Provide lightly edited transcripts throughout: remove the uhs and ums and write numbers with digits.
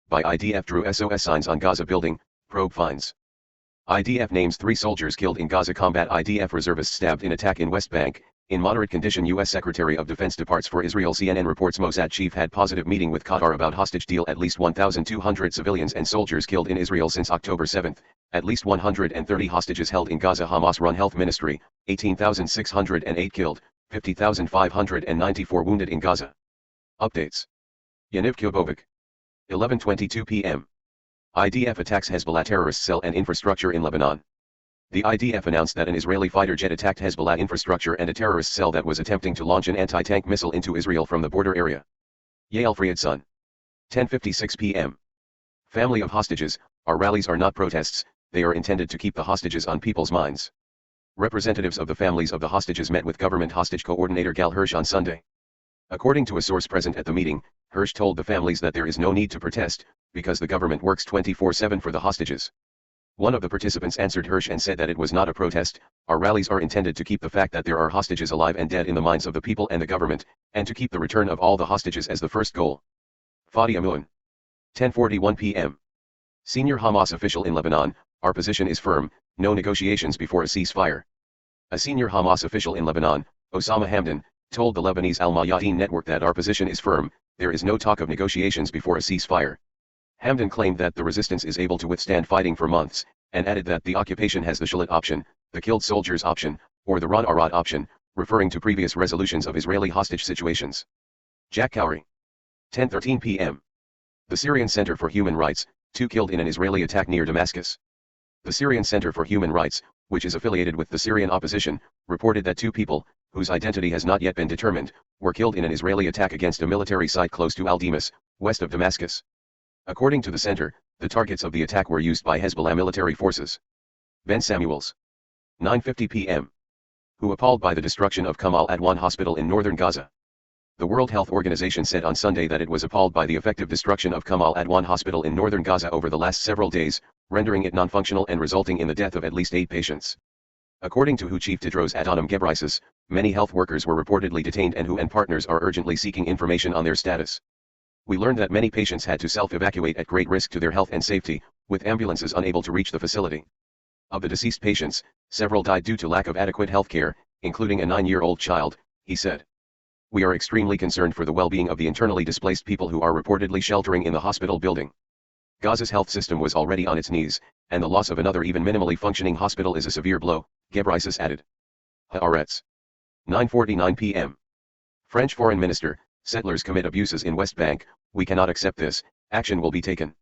by IDF drew SOS signs on Gaza building, probe finds. IDF names 3 soldiers killed in Gaza combat. IDF reservists stabbed in attack in West Bank. In moderate condition, U.S. Secretary of Defense departs for Israel. CNN reports Mossad chief had positive meeting with Qatar about hostage deal. At least 1,200 civilians and soldiers killed in Israel since October 7. At least 130 hostages held in Gaza. Hamas-run health ministry, 18,608 killed, 50,594 wounded in Gaza. Updates. Yaniv Kubovich. 11:22 p.m. IDF attacks Hezbollah terrorist cell and infrastructure in Lebanon. The IDF announced that an Israeli fighter jet attacked Hezbollah infrastructure and a terrorist cell that was attempting to launch an anti-tank missile into Israel from the border area. Yael Freidson. 10:56 p.m. Family of hostages, our rallies are not protests, they are intended to keep the hostages on people's minds. Representatives of the families of the hostages met with government hostage coordinator Gal Hirsch on Sunday. According to a source present at the meeting, Hirsch told the families that there is no need to protest, because the government works 24/7 for the hostages. One of the participants answered Hirsch and said that it was not a protest, our rallies are intended to keep the fact that there are hostages alive and dead in the minds of the people and the government, and to keep the return of all the hostages as the first goal. Fadi Amun. 10:41 p.m. Senior Hamas official in Lebanon, our position is firm, no negotiations before a ceasefire. A senior Hamas official in Lebanon, Osama Hamdan, told the Lebanese Al-Mayadeen network that our position is firm, there is no talk of negotiations before a ceasefire. Hamdan claimed that the resistance is able to withstand fighting for months, and added that the occupation has the Shalit option, the killed soldiers option, or the Ron Arad option, referring to previous resolutions of Israeli hostage situations. Khoury. 10:13 p.m. The Syrian Center for Human Rights, 2 killed in an Israeli attack near Damascus. The Syrian Center for Human Rights, which is affiliated with the Syrian opposition, reported that 2 people, whose identity has not yet been determined, were killed in an Israeli attack against a military site close to Al-Dimas, west of Damascus. According to the center, the targets of the attack were used by Hezbollah military forces. Ben Samuels. 9:50 p.m. Who appalled by the destruction of Kamal Adwan Hospital in northern Gaza. The World Health Organization said on Sunday that it was appalled by the effective destruction of Kamal Adwan Hospital in northern Gaza over the last several days, rendering it non-functional and resulting in the death of at least 8 patients. According to WHO Chief Tedros Adhanom Ghebreyesus, many health workers were reportedly detained and WHO and partners are urgently seeking information on their status. We learned that many patients had to self-evacuate at great risk to their health and safety, with ambulances unable to reach the facility. Of the deceased patients, several died due to lack of adequate health care, including a 9-year-old child, he said. We are extremely concerned for the well-being of the internally displaced people who are reportedly sheltering in the hospital building. Gaza's health system was already on its knees, and the loss of another even minimally functioning hospital is a severe blow, Ghebreyesus added. Haaretz. 9:49 p.m. French Foreign Minister, settlers commit abuses in West Bank, we cannot accept this, action will be taken.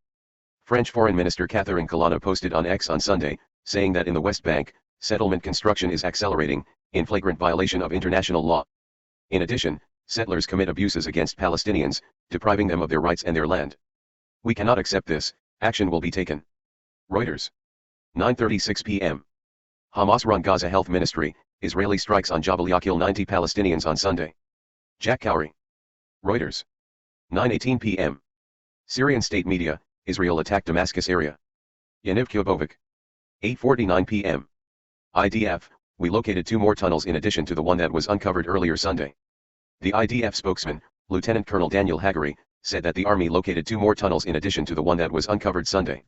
French Foreign Minister Catherine Colonna posted on X on Sunday, saying that in the West Bank, settlement construction is accelerating, in flagrant violation of international law. In addition, settlers commit abuses against Palestinians, depriving them of their rights and their land. We cannot accept this, action will be taken. Reuters. 9:36 p.m. Hamas-run Gaza Health Ministry, Israeli strikes on Jabalia kill 90 Palestinians on Sunday. Khoury. Reuters. 9:18 p.m. Syrian state media, Israel attacked Damascus area. Yaniv Kubovich. 8:49 p.m. IDF, we located 2 more tunnels in addition to the one that was uncovered earlier Sunday. The IDF spokesman, Lieutenant Colonel Daniel Hagari, said that the army located 2 more tunnels in addition to the one that was uncovered Sunday.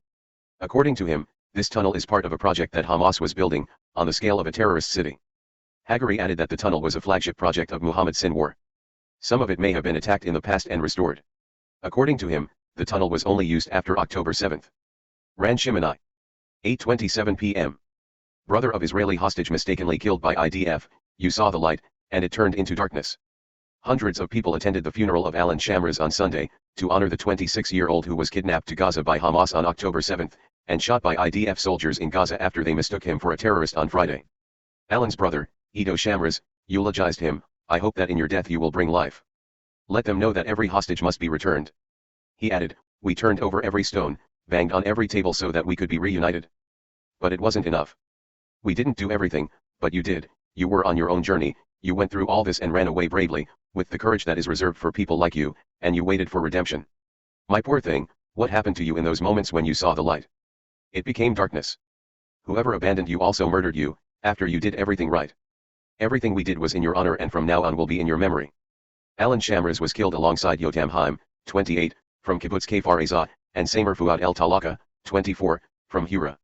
According to him, this tunnel is part of a project that Hamas was building, on the scale of a terrorist city. Hagari added that the tunnel was a flagship project of Mohammed Sinwar. Some of it may have been attacked in the past and restored. According to him, the tunnel was only used after October 7. Ran Shimoni. 8:27 p.m. Brother of Israeli hostage mistakenly killed by IDF, you saw the light, and it turned into darkness. Hundreds of people attended the funeral of Alan Shamras on Sunday, to honor the 26-year-old who was kidnapped to Gaza by Hamas on October 7, and shot by IDF soldiers in Gaza after they mistook him for a terrorist on Friday. Alan's brother, Ido Shamras, eulogized him, I hope that in your death you will bring life. Let them know that every hostage must be returned. He added, we turned over every stone, banged on every table so that we could be reunited. But it wasn't enough. We didn't do everything, but you did, you were on your own journey, you went through all this and ran away bravely, with the courage that is reserved for people like you, and you waited for redemption. My poor thing, what happened to you in those moments when you saw the light? It became darkness. Whoever abandoned you also murdered you, after you did everything right. Everything we did was in your honor and from now on will be in your memory. Alan Shamras was killed alongside Yotam Haim, 28, from Kibbutz Kfar Aza, and Samer Fuad El Talaka, 24, from Hura.